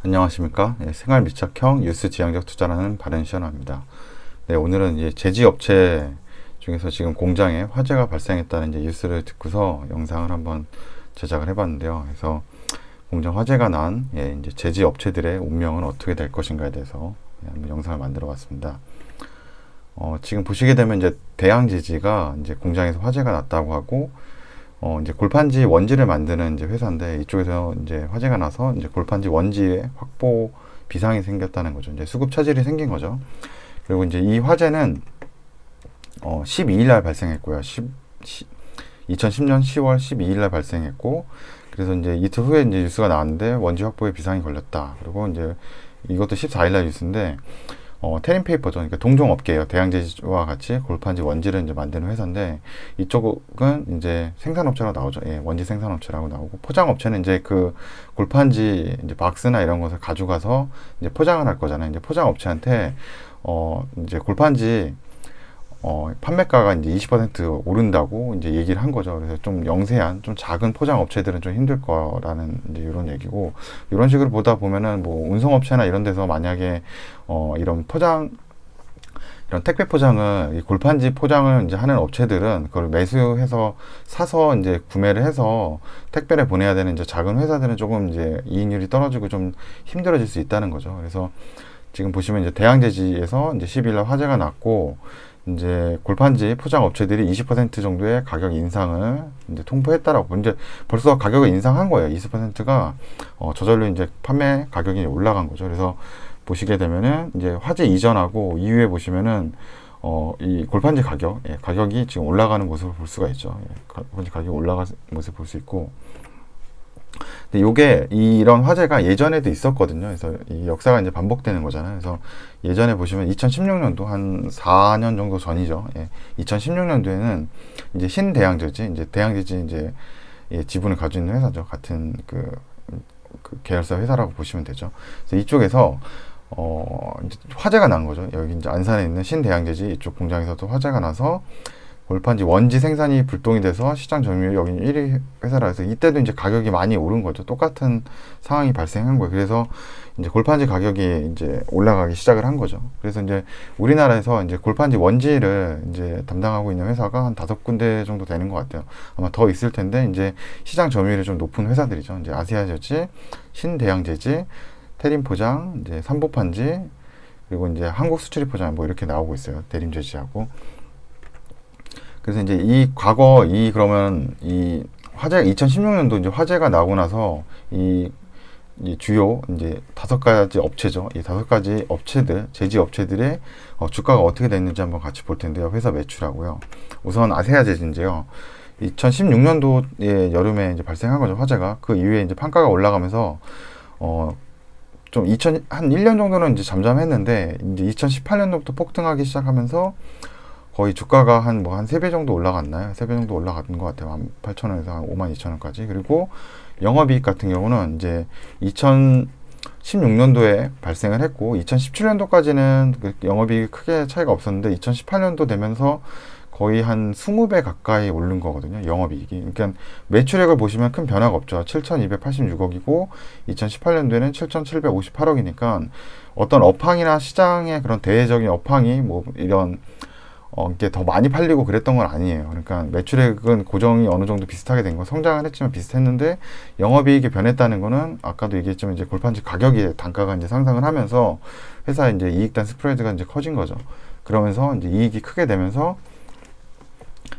안녕하십니까? 생활 밀착형 뉴스 지향적 투자라는 바른시어너입니다. 네, 오늘은 이제 제지업체 중에서 지금 공장에 화재가 발생했다는 이제 뉴스를 듣고서 영상을 한번 제작을 해봤는데요. 그래서 공장 화재가 난 이제 제지업체들의 운명은 어떻게 될 것인가에 대해서 한번 영상을 만들어봤습니다. 지금 보시게 되면 이제 대양제지가 이제 공장에서 화재가 났다고 하고 이제 골판지 원지를 만드는 이제 회사인데, 이쪽에서 이제 화재가 나서 이제 골판지 원지에 확보 비상이 생겼다는 거죠. 이제 수급 차질이 생긴 거죠. 그리고 이제 이 화재는 12일 날 발생했고요. 2010년 10월 12일 날 발생했고, 그래서 이제 이틀 후에 이제 뉴스가 나왔는데 원지 확보에 비상이 걸렸다. 그리고 이제 이것도 14일 날 뉴스인데, 테린페이퍼죠. 그러니까 동종업계예요. 대양제지와 같이 골판지 원지를 이제 만드는 회사인데, 이쪽은 이제 생산업체라고 나오죠. 예, 원지 생산업체라고 나오고, 포장업체는 이제 그 골판지 이제 박스나 이런 것을 가져가서 이제 포장을 할 거잖아요. 이제 포장업체한테 이제 골판지 판매가가 이제 20% 오른다고 이제 얘기를 한 거죠. 그래서 좀 영세한, 좀 작은 포장 업체들은 좀 힘들 거라는 이제 이런 얘기고, 이런 식으로 보다 보면은 뭐 운송업체나 이런 데서 만약에 이런 택배 포장을, 골판지 포장을 이제 하는 업체들은 그걸 매수해서 사서 이제 구매를 해서 택배를 보내야 되는 이제 작은 회사들은 조금 이제 이익률이 떨어지고 좀 힘들어질 수 있다는 거죠. 그래서 지금 보시면 이제 대양제지에서 이제 10일 날 화재가 났고, 이제 골판지 포장 업체들이 20% 정도의 가격 인상을 이제 통보했다라고. 이제 벌써 가격을 인상한 거예요. 20%가 저절로 이제 판매 가격이 올라간 거죠. 그래서 보시게 되면은 이제 화재 이전하고 이후에 보시면은 이 골판지 가격이 지금 올라가는 모습을 볼 수가 있죠. 골판지 가격이 올라가는 모습을 볼 수 있고. 근데 요게 이런 화재가 예전에도 있었거든요. 그래서 이 역사가 이제 반복되는 거잖아요. 그래서 예전에 보시면 2016년도 한 4년 정도 전이죠. 2016년도에는 이제 신대양제지, 이제 대양제지 이제 지분을 가지고 있는 회사죠. 같은 그 계열사 회사라고 보시면 되죠. 그래서 이쪽에서 이제 화재가 난 거죠. 여기 이제 안산에 있는 신대양제지 이쪽 공장에서도 화재가 나서 골판지 원지 생산이 불똥이 돼서 시장 점유율 여기 1위 회사라 해서 이때도 이제 가격이 많이 오른 거죠. 똑같은 상황이 발생한 거예요. 그래서 이제 골판지 가격이 이제 올라가기 시작을 한 거죠. 그래서 이제 우리나라에서 이제 골판지 원지를 이제 담당하고 있는 회사가 한 5군데 정도 되는 것 같아요. 아마 더 있을 텐데, 이제 시장 점유율이 좀 높은 회사들이죠. 이제 아시아제지, 신대양제지, 테린포장, 이제 삼보판지, 그리고 이제 한국수출입포장 뭐 이렇게 나오고 있어요. 대림제지하고. 그래서 이제 그러면 이 화재 2016년도 이제 화재가 나고 나서 이 주요 이제 5가지 업체죠. 이 5가지 업체들, 제지 업체들의 주가가 어떻게 됐는지 한번 같이 볼 텐데요. 회사 매출하고요. 우선 아세아제지인데요. 2016년도에 여름에 이제 발생한 거죠. 화재가. 그 이후에 이제 판가가 올라가면서 좀 한 1년 정도는 이제 잠잠했는데, 이제 2018년도부터 폭등하기 시작하면서 거의 주가가 한 3배 정도 올라갔나요? 3배 정도 올라간 것 같아요. 18,000원에서 한 52,000원까지. 그리고 영업이익 같은 경우는 이제 2016년도에 발생을 했고, 2017년도까지는 그 영업이익이 크게 차이가 없었는데, 2018년도 되면서 거의 한 20배 가까이 오른 거거든요. 영업이익이. 그러니까 매출액을 보시면 큰 변화가 없죠. 7,286억이고 2018년도에는 7,758억이니까 어떤 업황이나 시장의 그런 대외적인 업황이 뭐 이런 이게 더 많이 팔리고 그랬던 건 아니에요. 그러니까 매출액은 고정이 어느 정도 비슷하게 된 거, 성장은 했지만 비슷했는데, 영업이익이 변했다는 거는 아까도 얘기했지만 이제 골판지 가격이, 단가가 이제 상승을 하면서 회사의 이제 이익단 스프레드가 이제 커진 거죠. 그러면서 이제 이익이 크게 되면서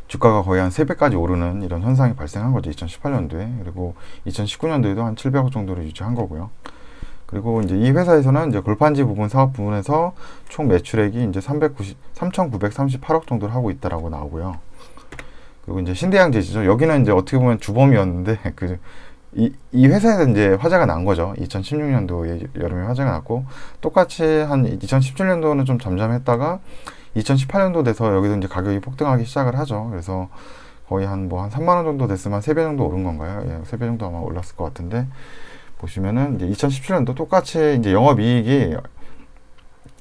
주가가 거의 한 3배까지 오르는 이런 현상이 발생한 거죠. 2018년도에. 그리고 2019년도에도 한 700억 정도를 유지한 거고요. 그리고 이제 이 회사에서는 이제 골판지 부분 사업 부분에서 총 매출액이 이제 3,938억 정도를 하고 있다라고 나오고요. 그리고 이제 신대양제지죠. 여기는 이제 어떻게 보면 주범이었는데, 이 회사에서 이제 화재가 난 거죠. 2016년도에 여름에 화재가 났고, 똑같이 한 2017년도는 좀 잠잠했다가 2018년도 돼서 여기서 이제 가격이 폭등하기 시작을 하죠. 그래서 거의 한 3만 원 정도 됐으면 한 3배 정도 오른 건가요? 3배 정도 아마 올랐을 것 같은데, 보시면은 이제 2017년도 똑같이 이제 영업이익이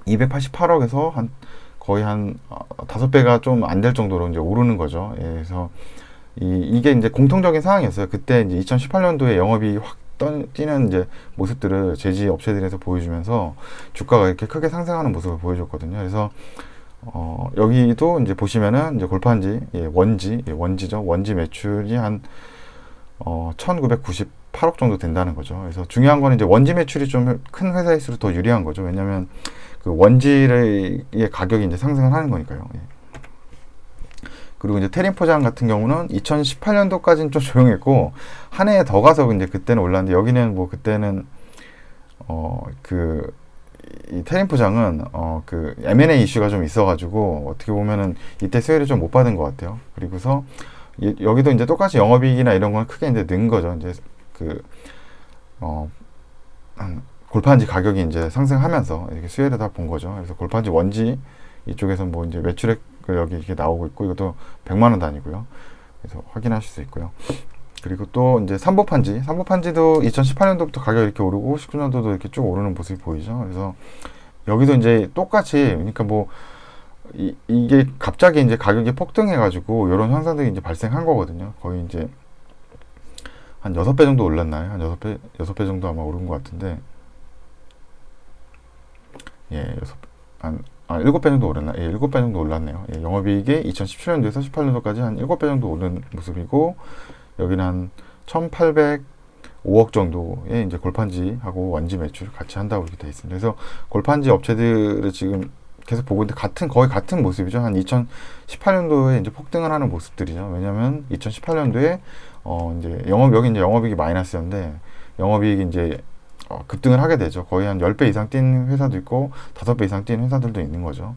288억에서 한 거의 한 5배가 좀 안 될 정도로 이제 오르는 거죠. 그래서 이게 이제 공통적인 상황이었어요. 그때 이제 2018년도에 영업이익이 확 뛰는 이제 모습들을 제지 업체들에서 보여주면서 주가가 이렇게 크게 상승하는 모습을 보여줬거든요. 그래서 여기도 이제 보시면은 이제 골판지, 원지죠. 원지 매출이 한 1998억 정도 된다는 거죠. 그래서 중요한 거는 이제 원지 매출이 좀 큰 회사일수록 더 유리한 거죠. 왜냐면 그 원지의 가격이 이제 상승을 하는 거니까요. 예. 그리고 이제 테린 포장 같은 경우는 2018년도까지는 좀 조용했고 한 해 더 가서 이제 그때는 올랐는데 여기는 뭐 그때는 이 테린 포장은 그 M&A 이슈가 좀 있어가지고 어떻게 보면은 이때 수혜를 좀 못 받은 것 같아요. 그리고서 여기도 이제 똑같이 영업이익이나 이런 건 크게 이제 는 거죠. 이제 골판지 가격이 이제 상승하면서 이렇게 수혜를 다 본 거죠. 그래서 골판지 원지 이쪽에서 뭐 이제 매출액 여기 이렇게 나오고 있고 이것도 100만 원 단위고요. 그래서 확인하실 수 있고요. 그리고 또 이제 삼보판지도 2018년도부터 가격이 이렇게 오르고 19년도도 이렇게 쭉 오르는 모습이 보이죠. 그래서 여기도 이제 똑같이 그러니까 뭐 이게 갑자기 이제 가격이 폭등해가지고 이런 현상들이 이제 발생한 거거든요. 거의 이제 한 6배 정도 올랐나요? 한 6배 정도 아마 오른 것 같은데, 예, 7배 정도 오랐나? 예, 7배 정도 올랐네요. 예, 영업이익이 2017년도에서 18년도까지 한 7배 정도 오른 모습이고, 여기는 한 1,805억 정도의 이제 골판지하고 원지 매출 같이 한다고 이렇게 되어 있습니다. 그래서 골판지 업체들을 지금 계속 보고 있는데 거의 같은 모습이죠. 한 2018년도에 이제 폭등을 하는 모습들이죠. 왜냐면 2018년도에 이제 여기 이제 영업이익이 마이너스였는데 영업이익이 이제 급등을 하게 되죠. 거의 한 10배 이상 뛴 회사도 있고 5배 이상 뛴 회사들도 있는 거죠.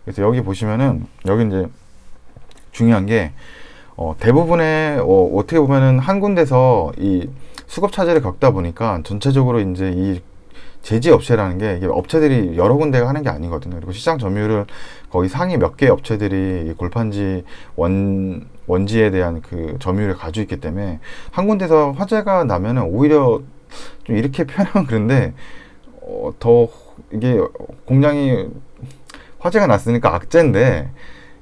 그래서 여기 보시면은 여기 이제 중요한 게 대부분의 어떻게 보면은 한 군데서 이 수급 차질을 겪다 보니까 전체적으로 이제 이 제지 업체라는 게 이게 업체들이 여러 군데가 하는 게 아니거든요. 그리고 시장 점유율을 거의 상위 몇 개 업체들이 이 골판지 원지에 대한 그 점유율을 가지고 있기 때문에 한 군데서 화재가 나면은 오히려 좀 이렇게 표현하면 그런데 더 이게 공장이 화재가 났으니까 악재인데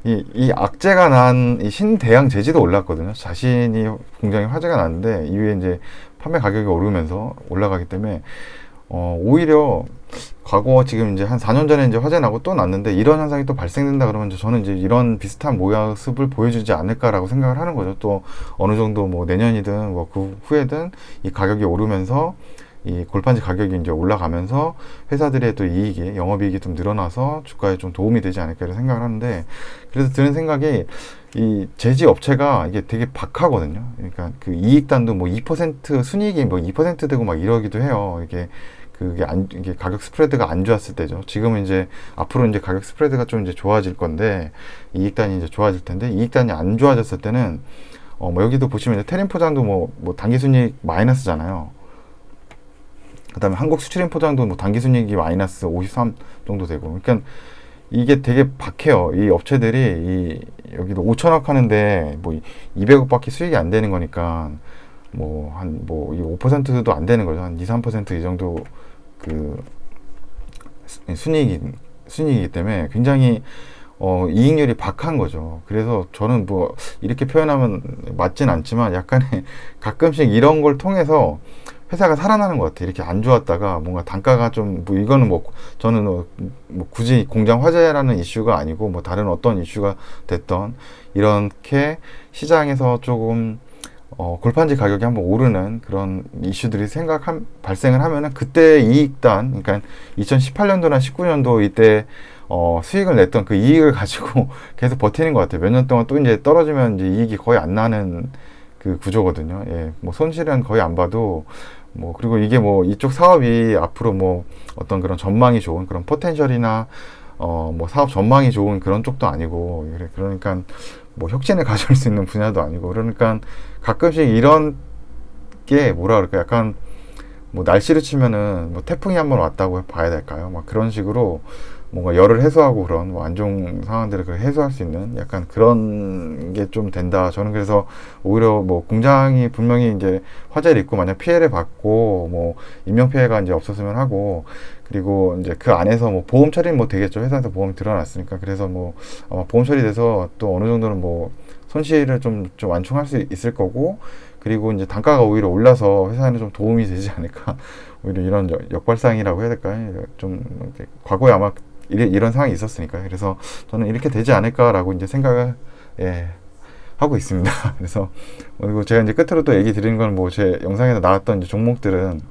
이 악재가 난 이 신대양 제지도 올랐거든요. 자신이 공장에 화재가 났는데 이후에 이제 판매 가격이 오르면서 올라가기 때문에 오히려 과거 지금 이제 한 4년 전에 이제 화재 나고 또 났는데 이런 현상이 또 발생된다 그러면 저는 이제 이런 비슷한 모습을 보여주지 않을까라고 생각을 하는 거죠. 또 어느 정도 뭐 내년이든 뭐 그 후에든 이 가격이 오르면서 이 골판지 가격이 이제 올라가면서 회사들의 또 이익이 영업이익이 좀 늘어나서 주가에 좀 도움이 되지 않을까 이런 생각을 하는데 그래서 드는 생각이 이 제지 업체가 이게 되게 박하거든요. 그러니까 그 이익단도 뭐 2% 순이익이 뭐 2% 되고 막 이러기도 해요. 이게 가격 스프레드가 안 좋았을 때죠. 지금은 이제 앞으로 이제 가격 스프레드가 좀 이제 좋아질 건데 이익단이 이제 좋아질 텐데 이익단이 안 좋아졌을 때는 뭐 여기도 보시면 이제 테린 포장도 뭐 단기 순이익 마이너스잖아요. 그다음에 한국 수출인 포장도 뭐 단기 순이익이 마이너스 53 정도 되고, 그러니까 이게 되게 박해요. 이 업체들이 여기도 5천억 하는데 뭐 200억밖에 수익이 안 되는 거니까 뭐 한 뭐 5%도 안 되는 거죠. 한 2, 3% 이 정도 그 순이익이기 때문에 굉장히 이익률이 박한 거죠. 그래서 저는 뭐 이렇게 표현하면 맞진 않지만 약간의 가끔씩 이런 걸 통해서 회사가 살아나는 것 같아요. 이렇게 안 좋았다가 뭔가 단가가 좀 뭐 이거는 뭐 저는 뭐 굳이 공장 화재라는 이슈가 아니고 뭐 다른 어떤 이슈가 됐던 이렇게 시장에서 조금 골판지 가격이 한번 오르는 그런 이슈들이 발생을 하면은 그때 이익단, 그러니까 2018년도나 19년도 이때 수익을 냈던 그 이익을 가지고 계속 버티는 것 같아요. 몇 년 동안 또 이제 떨어지면 이제 이익이 거의 안 나는 그 구조거든요. 예, 뭐 손실은 거의 안 봐도 뭐 그리고 이게 뭐 이쪽 사업이 앞으로 뭐 어떤 그런 전망이 좋은 그런 포텐셜이나 뭐 사업 전망이 좋은 그런 쪽도 아니고 그러니까 뭐 혁신을 가져올 수 있는 분야도 아니고 그러니까 가끔씩 이런 게 뭐라 그럴까 약간 뭐 날씨를 치면은 뭐 태풍이 한번 왔다고 봐야 될까요? 막 그런 식으로 뭔가 열을 해소하고 그런 뭐 안 좋은 상황들을 해소할 수 있는 약간 그런 게 좀 된다. 저는 그래서 오히려 뭐 공장이 분명히 이제 화재를 입고 만약 피해를 받고 뭐 인명 피해가 이제 없었으면 하고 그리고 이제 그 안에서 뭐 보험 처리는 뭐 되겠죠. 회사에서 보험이 들어놨으니까 그래서 뭐 아마 보험 처리돼서 또 어느 정도는 뭐 손실을 좀 완충할 수 있을 거고 그리고 이제 단가가 오히려 올라서 회사에는 좀 도움이 되지 않을까. 오히려 이런 역발상이라고 해야 될까요? 좀 과거에 아마 이런 상황이 있었으니까. 그래서 저는 이렇게 되지 않을까라고 이제 생각을 하고 있습니다. 그래서 그리고 제가 이제 끝으로 또 얘기 드리는 건 뭐 제 영상에서 나왔던 이제 종목들은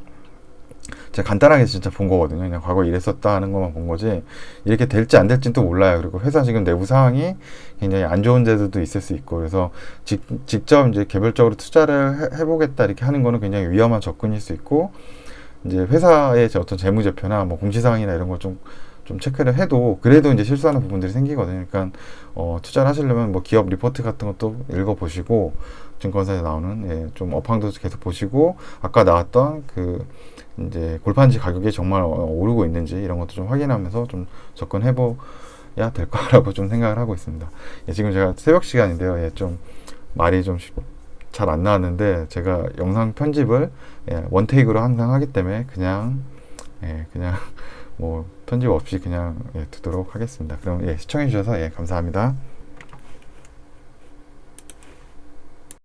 제가 간단하게 진짜 본 거거든요. 그냥 과거 이랬었다 하는 것만 본 거지 이렇게 될지 안 될지는 또 몰라요. 그리고 회사 지금 내부 상황이 굉장히 안 좋은 데도 있을 수 있고 그래서 직접 이제 개별적으로 투자를 해보겠다 이렇게 하는 거는 굉장히 위험한 접근일 수 있고 이제 회사의 어떤 재무제표나 뭐 공시사항이나 이런 걸 좀 체크를 해도 그래도 이제 실수하는 부분들이 생기거든요. 그러니까 투자를 하시려면 뭐 기업 리포트 같은 것도 읽어보시고 증권사에 나오는 좀 업황도 계속 보시고 아까 나왔던 그 이제 골판지 가격이 정말 오르고 있는지 이런 것도 좀 확인하면서 좀 접근해봐야 될 거라고 좀 생각을 하고 있습니다. 지금 제가 새벽 시간인데요. 좀 말이 좀 잘 안 나왔는데 제가 영상 편집을 원테이크로 항상 하기 때문에 그냥 뭐 편집 없이 그냥 두도록 하겠습니다. 그럼 시청해 주셔서 감사합니다.